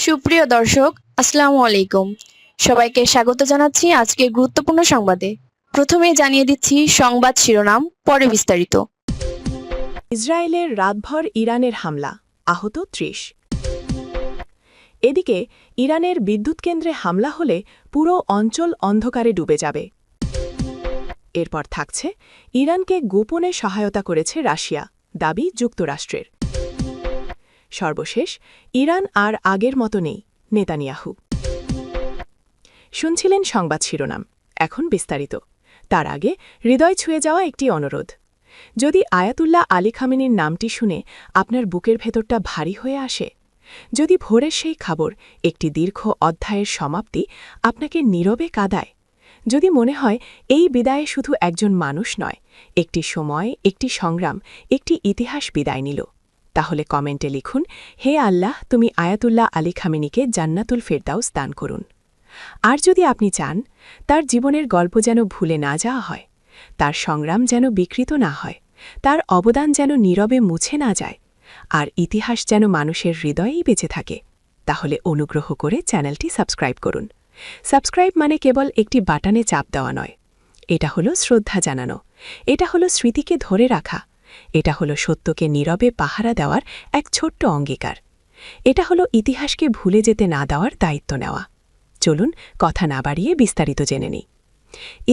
সুপ্রিয় দর্শক, আসসালামু আলাইকুম। সবাইকে স্বাগত জানাচ্ছি আজকের গুরুত্বপূর্ণ সংবাদে। প্রথমেই জানিয়ে দিচ্ছি সংবাদ শিরোনাম, পরে বিস্তারিত। ইসরায়েলের রাতভর ইরানের হামলা, আহত ৩০। এদিকে ইরানের বিদ্যুৎ কেন্দ্রে হামলা হলে পুরো অঞ্চল অন্ধকারে ডুবে যাবে। এরপর থাকছে ইরানকে গোপনে সহায়তা করেছে রাশিয়া, দাবি যুক্তরাষ্ট্রের। সর্বশেষ, ইরান আর আগের মতো নেই, নেতানিয়াহু। শুনছিলেন সংবাদ শিরোনাম, এখন বিস্তারিত। তার আগে হৃদয় ছুঁয়ে যাওয়া একটি অনুরোধ। যদি আয়াতুল্লাহ আলী খামেনির নামটি শুনে আপনার বুকের ভেতরটা ভারী হয়ে আসে, যদি ভোরের সেই খবর একটি দীর্ঘ অধ্যায়ের সমাপ্তি আপনাকে নীরবে কাঁদায়, যদি মনে হয় এই বিদায়ে শুধু একজন মানুষ নয়, একটি সময়, একটি সংগ্রাম, একটি ইতিহাস বিদায় নিল, তাহলে কমেন্টে লিখুন, হে আল্লাহ, তুমি আয়াতুল্লাহ আলী খামেনিকে জান্নাতুল ফেরদাউস দান করুন। আর যদি আপনি চান তার জীবনের গল্প যেন ভুলে না যাওয়া হয়, তার সংগ্রাম যেন বিকৃত না হয়, তার অবদান যেন নীরবে মুছে না যায়, আর ইতিহাস যেন মানুষের হৃদয়েই বেঁচে থাকে, তাহলে অনুগ্রহ করে চ্যানেলটি সাবস্ক্রাইব করুন। সাবস্ক্রাইব মানে কেবল একটি বাটনে চাপ দেওয়া নয়, এটা হলো শ্রদ্ধা জানানো, এটা হলো স্মৃতিকে ধরে রাখা, এটা হলো সত্যকে নীরবে পাহারা দেওয়ার এক ছোট্ট অঙ্গীকার, এটা হলো ইতিহাসকে ভুলে যেতে না দেওয়ার দায়িত্ব নেওয়া। চলুন কথা না বাড়িয়ে বিস্তারিত জেনে নিই।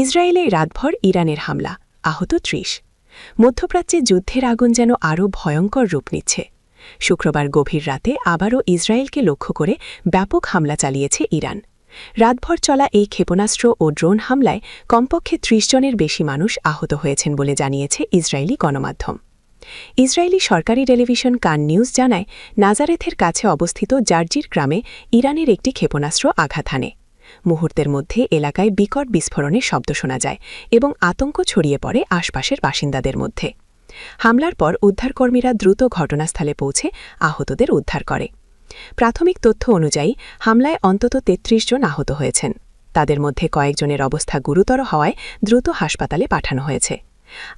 ইসরায়েলে রাতভর ইরানের হামলা, আহত ৩০। মধ্যপ্রাচ্যে যুদ্ধের আগুন যেন আরও ভয়ঙ্কর রূপ নিচ্ছে। শুক্রবার গভীর রাতে আবারও ইসরায়েলকে লক্ষ্য করে ব্যাপক হামলা চালিয়েছে ইরান। রাতভর চলা এই ক্ষেপণাস্ত্র ও ড্রোন হামলায় কমপক্ষে ৩০ জনের বেশি মানুষ আহত হয়েছেন বলে জানিয়েছে ইসরায়েলি গণমাধ্যম। ইসরায়েলি সরকারি টেলিভিশন কান নিউজ জানায়, নাজারেথের কাছে অবস্থিত জার্জির গ্রামে ইরানের একটি ক্ষেপণাস্ত্র আঘাত হানে। মুহূর্তের মধ্যে এলাকায় বিকট বিস্ফোরণের শব্দ শোনা যায় এবং আতঙ্ক ছড়িয়ে পড়ে আশপাশের বাসিন্দাদের মধ্যে। হামলার পর উদ্ধারকর্মীরা দ্রুত ঘটনাস্থলে পৌঁছে আহতদের উদ্ধার করে। প্রাথমিক তথ্য অনুযায়ী হামলায় অন্তত ৩৩ জন আহত হয়েছেন। তাদের মধ্যে কয়েকজনের অবস্থা গুরুতর হওয়ায় দ্রুত হাসপাতালে পাঠানো হয়েছে।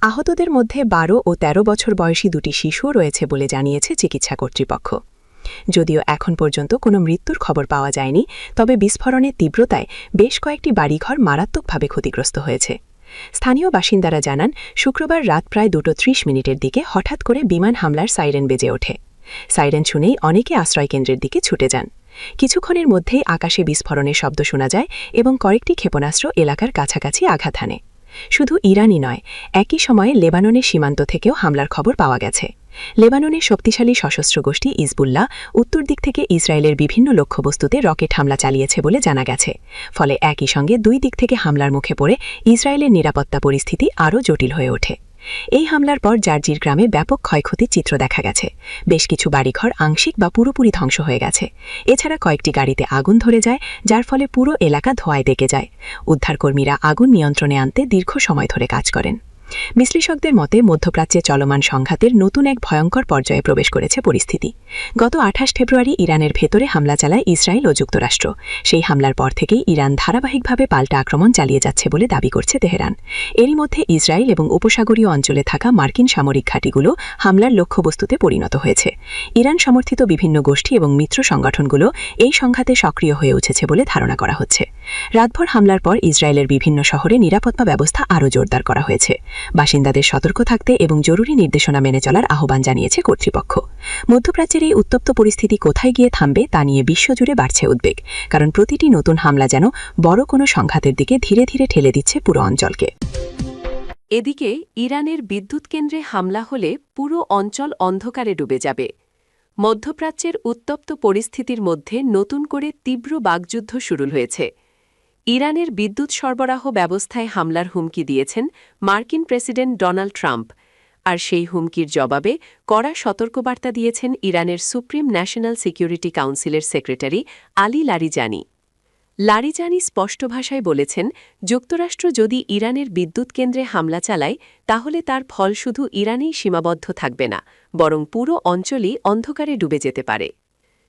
আহতদের মধ্যে ১২ ও ১৩ বছর বয়সী দুটি শিশুও রয়েছে বলে জানিয়েছে চিকিৎসা কর্তৃপক্ষ। যদিও এখন পর্যন্ত কোনো মৃত্যুর খবর পাওয়া যায়নি, তবে বিস্ফোরণের তীব্রতায় বেশ কয়েকটি বাড়িঘর মারাত্মকভাবে ক্ষতিগ্রস্ত হয়েছে। স্থানীয় বাসিন্দারা জানান, শুক্রবার রাত প্রায় ২:৩০ দিকে হঠাৎ করে বিমান হামলার সাইরেন বেজে ওঠে। সাইরেন শুনেই অনেকে আশ্রয়কেন্দ্রের দিকে ছুটে যান। কিছুক্ষণের মধ্যেই আকাশে বিস্ফোরণের শব্দ শোনা যায় এবং কয়েকটি ক্ষেপণাস্ত্র এলাকার কাছাকাছি আঘাত হানে। শুধু ইরানই নয়, একই সময়ে লেবাননের সীমান্ত থেকেও হামলার খবর পাওয়া গেছে। লেবাননের শক্তিশালী সশস্ত্র গোষ্ঠী ইজবুল্লাহ উত্তর দিক থেকে ইসরায়েলের বিভিন্ন লক্ষ্যবস্তুতে রকেট হামলা চালিয়েছে বলে জানা গেছে। ফলে একই সঙ্গে দুই দিক থেকে হামলার মুখে পড়ে ইসরায়েলের নিরাপত্তা পরিস্থিতি আরও জটিল হয়ে ওঠে। এই হামলার পর জার্জির গ্রামে ব্যাপক ক্ষয়ক্ষতির চিত্র দেখা গেছে। বেশ কিছু বাড়িঘর আংশিক বা পুরোপুরি ধ্বংস হয়ে গেছে। এছাড়া কয়েকটি গাড়িতে আগুন ধরে যায়, যার ফলে পুরো এলাকা ধোঁয়ায় ডেকে যায়। উদ্ধারকর্মীরা আগুন নিয়ন্ত্রণে আনতে দীর্ঘ সময় ধরে কাজ করেন। বিশ্লেষকদের মতে, মধ্যপ্রাচ্যে চলমান সংঘাতের নতুন এক ভয়ঙ্কর পর্যায়ে প্রবেশ করেছে পরিস্থিতি। গত ২৮ ফেব্রুয়ারি ইরানের ভেতরে হামলা চালায় ইসরায়েল ও যুক্তরাষ্ট্র। সেই হামলার পর থেকেই ইরান ধারাবাহিকভাবে পাল্টা আক্রমণ চালিয়ে যাচ্ছে বলে দাবি করছে তেহরান। এরই মধ্যে ইসরায়েল এবং উপসাগরীয় অঞ্চলে থাকা মার্কিন সামরিক ঘাঁটিগুলো হামলার লক্ষ্যবস্তুতে পরিণত হয়েছে। ইরান সমর্থিত বিভিন্ন গোষ্ঠী এবং মিত্র সংগঠনগুলো এই সংঘাতে সক্রিয় হয়ে উঠেছে বলে ধারণা করা হচ্ছে। রাতভর হামলার পর ইসরায়েলের বিভিন্ন শহরে নিরাপত্তা ব্যবস্থা আরও জোরদার করা হয়েছে। বাসিন্দাদের সতর্ক থাকতে এবং জরুরি নির্দেশনা মেনে চলার আহ্বান জানিয়েছে কর্তৃপক্ষ। মধ্যপ্রাচ্যের এই উত্তপ্ত পরিস্থিতি কোথায় গিয়ে থামবে তা নিয়ে বিশ্বজুড়ে বাড়ছে উদ্বেগ, কারণ প্রতিটি নতুন হামলা যেন বড় কোনো সংঘাতের দিকে ধীরে ধীরে ঠেলে দিচ্ছে পুরো অঞ্চলকে। এদিকে ইরানের বিদ্যুৎ কেন্দ্রে হামলা হলে পুরো অঞ্চল অন্ধকারে ডুবে যাবে। মধ্যপ্রাচ্যের উত্তপ্ত পরিস্থিতির মধ্যে নতুন করে তীব্র বাকযুদ্ধ শুরু হয়েছে। ইরানের বিদ্যুৎ সরবরাহ ব্যবস্থায় হামলার হুমকি দিয়েছেন মার্কিন প্রেসিডেন্ট ডোনাল্ড ট্রাম্প, আর সেই হুমকির জবাবে কড়া সতর্কবার্তা দিয়েছেন ইরানের সুপ্রিম ন্যাশনাল সিকিউরিটি কাউন্সিলের সেক্রেটারি আলী লারিজানি। লারিজানি স্পষ্ট ভাষায় বলেছেন, যুক্তরাষ্ট্র যদি ইরানের বিদ্যুৎ কেন্দ্রে হামলা চালায়, তাহলে তার ফল শুধু ইরানেই সীমাবদ্ধ থাকবে না, বরং পুরো অঞ্চলই অন্ধকারে ডুবে যেতে পারে।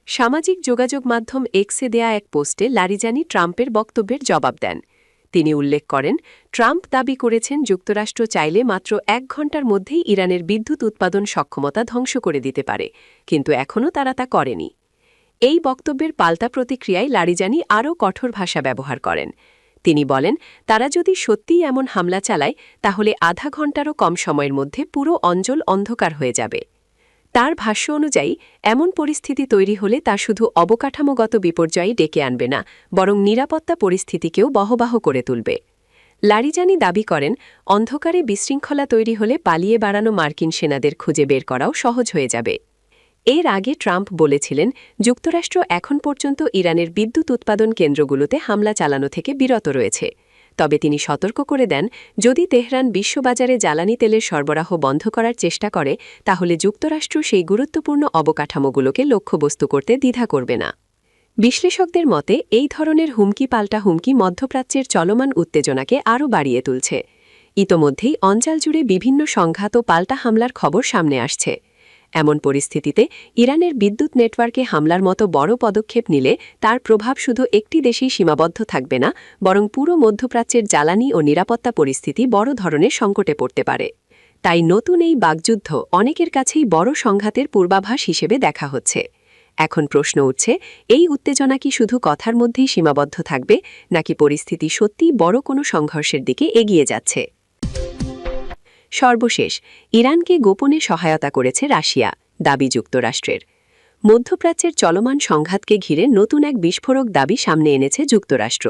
সামাজিক যোগাযোগ মাধ্যম এক্সে দেয়া এক পোস্টে লারিজানি ট্রাম্পের বক্তব্যের জবাব দেন। তিনি উল্লেখ করেন, ট্রাম্প দাবি করেছেন যুক্তরাষ্ট্র চাইলে মাত্র ১ ঘণ্টার মধ্যেই ইরানের বিদ্যুৎ উৎপাদন সক্ষমতা ধ্বংস করে দিতে পারে, কিন্তু এখনও তারা তা করেনি। এই বক্তব্যের পাল্টা প্রতিক্রিয়ায় লারিজানি আরও কঠোর ভাষা ব্যবহার করেন। তিনি বলেন, তারা যদি সত্যিই এমন হামলা চালায় তাহলে আধা ঘণ্টারও কম সময়ের মধ্যে পুরো অঞ্চল অন্ধকার হয়ে যাবে। তার ভাষ্য অনুযায়ী এমন পরিস্থিতি তৈরি হলে তা শুধু অবকাঠামোগত বিপর্যয়ই ডেকে আনবে না, বরং নিরাপত্তা পরিস্থিতিকেও বহবাহ করে তুলবে। লারিজানি দাবি করেন, অন্ধকারে বিশৃঙ্খলা তৈরি হলে পালিয়ে বাড়ানো মার্কিন সেনাদের খুঁজে বের করাও সহজ হয়ে যাবে। এর আগে ট্রাম্প বলেছিলেন, যুক্তরাষ্ট্র এখন পর্যন্ত ইরানের বিদ্যুৎ উৎপাদন কেন্দ্রগুলোতে হামলা চালানো থেকে বিরত রয়েছে। তবে তিনি সতর্ক করে দেন, যদি তেহরান বিশ্ববাজারে জ্বালানি তেলের সরবরাহ বন্ধ করার চেষ্টা করে তাহলে যুক্তরাষ্ট্র সেই গুরুত্বপূর্ণ অবকাঠামোগুলোকে লক্ষ্যবস্তু করতে দ্বিধা করবে না। বিশ্লেষকদের মতে এই ধরনের হুমকি পাল্টা হুমকি মধ্যপ্রাচ্যের চলমান উত্তেজনাকে আরও বাড়িয়ে তুলছে। ইতোমধ্যেই অঞ্চল জুড়ে বিভিন্ন সংঘাত ও পাল্টা হামলার খবর সামনে আসছে। এমন পরিস্থিতিতে ইরানের বিদ্যুৎ নেটওয়ার্কে হামলার মতো বড় পদক্ষেপ নিলে তার প্রভাব শুধু একটি দেশেই সীমাবদ্ধ থাকবে না, বরং পুরো মধ্যপ্রাচ্যের জ্বালানি ও নিরাপত্তা পরিস্থিতি বড় ধরনের সংকটে পড়তে পারে। তাই নতুন এই বাকযুদ্ধ অনেকের কাছেই বড় সংঘাতের পূর্বাভাস হিসেবে দেখা হচ্ছে। এখন প্রশ্ন উঠছে, এই উত্তেজনা কি শুধু কথার মধ্যেই সীমাবদ্ধ থাকবে, নাকি পরিস্থিতি সত্যিই বড় কোনো সংঘর্ষের দিকে এগিয়ে যাচ্ছে? সর্বশেষ, ইরানকে গোপনে সহায়তা করেছে রাশিয়া, দাবি যুক্তরাষ্ট্রের। মধ্যপ্রাচ্যের চলমান সংঘাতকে ঘিরে নতুন এক বিস্ফোরক দাবি সামনে এনেছে যুক্তরাষ্ট্র।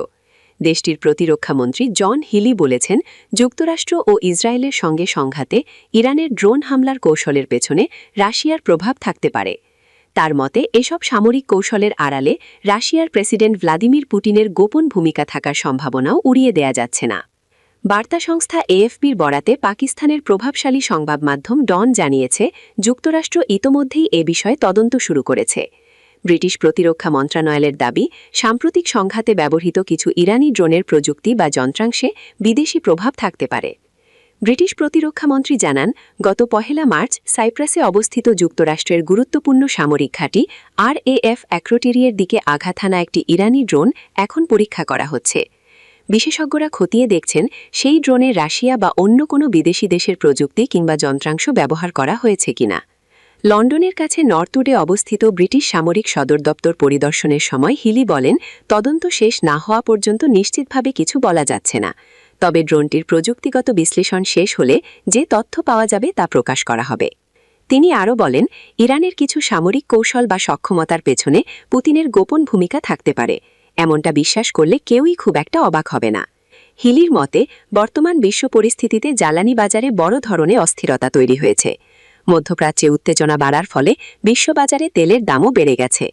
দেশটির প্রতিরক্ষামন্ত্রী জন হিলি বলেছেন, যুক্তরাষ্ট্র ও ইসরায়েলের সঙ্গে সংঘাতে ইরানের ড্রোন হামলার কৌশলের পেছনে রাশিয়ার প্রভাব থাকতে পারে। তার মতে, এসব সামরিক কৌশলের আড়ালে রাশিয়ার প্রেসিডেন্ট ভ্লাদিমির পুতিনের গোপন ভূমিকা থাকার সম্ভাবনাও উড়িয়ে দেয়া যাচ্ছে না। বার্তা সংস্থা এএফপির বরাতে পাকিস্তানের প্রভাবশালী সংবাদ মাধ্যম ডন জানিয়েছে, যুক্তরাষ্ট্র ইতোমধ্যেই এ বিষয়ে তদন্ত শুরু করেছে। ব্রিটিশ প্রতিরক্ষা মন্ত্রণালয়ের দাবি, সাম্প্রতিক সংঘাতে ব্যবহৃত কিছু ইরানি ড্রোনের প্রযুক্তি বা যন্ত্রাংশে বিদেশি প্রভাব থাকতে পারে। ব্রিটিশ প্রতিরক্ষামন্ত্রী জানান, গত 1 মার্চ সাইপ্রাসে অবস্থিত যুক্তরাষ্ট্রের গুরুত্বপূর্ণ সামরিক ঘাঁটি RAF অ্যাক্রোটেরিয়ের দিকে আঘাত হানা একটি ইরানি ড্রোন এখন পরীক্ষা করা হচ্ছে। বিশেষজ্ঞরা খতিয়ে দেখছেন সেই ড্রোনে রাশিয়া বা অন্য কোনো বিদেশি দেশের প্রযুক্তি কিংবা যন্ত্রাংশ ব্যবহার করা হয়েছে কিনা। লন্ডনের কাছে নর্থউডে অবস্থিত ব্রিটিশ সামরিক সদর দপ্তর পরিদর্শনের সময় হিলি বলেন, তদন্ত শেষ না হওয়া পর্যন্ত নিশ্চিতভাবে কিছু বলা যাচ্ছে না। তবে ড্রোনটির প্রযুক্তিগত বিশ্লেষণ শেষ হলে যে তথ্য পাওয়া যাবে তা প্রকাশ করা হবে। তিনি আরও বলেন, ইরানের কিছু সামরিক কৌশল বা সক্ষমতার পেছনে পুতিনের গোপন ভূমিকা থাকতে পারে। এমনটা বিশ্বাস করলে কেউই খুব একটা অবাক হবে না। হিলির মতে, বর্তমান বিশ্ব পরিস্থিতিতে জ্বালানি বাজারে বড় ধরনের অস্থিরতা তৈরি হয়েছে। মধ্যপ্রাচ্যে উত্তেজনা বাড়ার ফলে বিশ্ববাজারে তেলের দামও বেড়ে গেছে।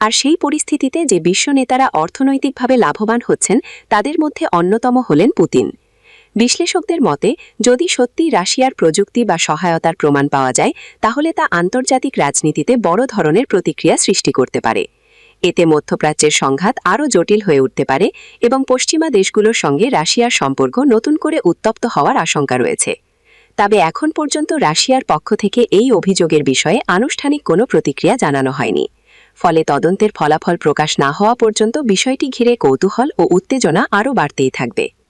আর সেই পরিস্থিতিতে যে বিশ্ব নেতারা অর্থনৈতিকভাবে লাভবান হচ্ছেন তাদের মধ্যে অন্যতম হলেন পুতিন। বিশ্লেষকদের মতে, যদি সত্যি রাশিয়ার প্রযুক্তি বা সহায়তার প্রমাণ পাওয়া যায় তাহলে তা আন্তর্জাতিক রাজনীতিতে বড় ধরনের প্রতিক্রিয়া সৃষ্টি করতে পারে। এতে মধ্যপ্রাচ্যের সংঘাত আরও জটিল হয়ে উঠতে পারে এবং পশ্চিমা দেশগুলোর সঙ্গে রাশিয়ার সম্পর্ক নতুন করে উত্তপ্ত হওয়ার আশঙ্কা রয়েছে। তবে এখন পর্যন্ত রাশিয়ার পক্ষ থেকে এই অভিযোগের বিষয়ে আনুষ্ঠানিক কোনো প্রতিক্রিয়া জানানো হয়নি। ফলে তদন্তের ফলাফল প্রকাশ না হওয়া পর্যন্ত বিষয়টি ঘিরে কৌতূহল ও উত্তেজনা আরও বাড়তেই থাকবে।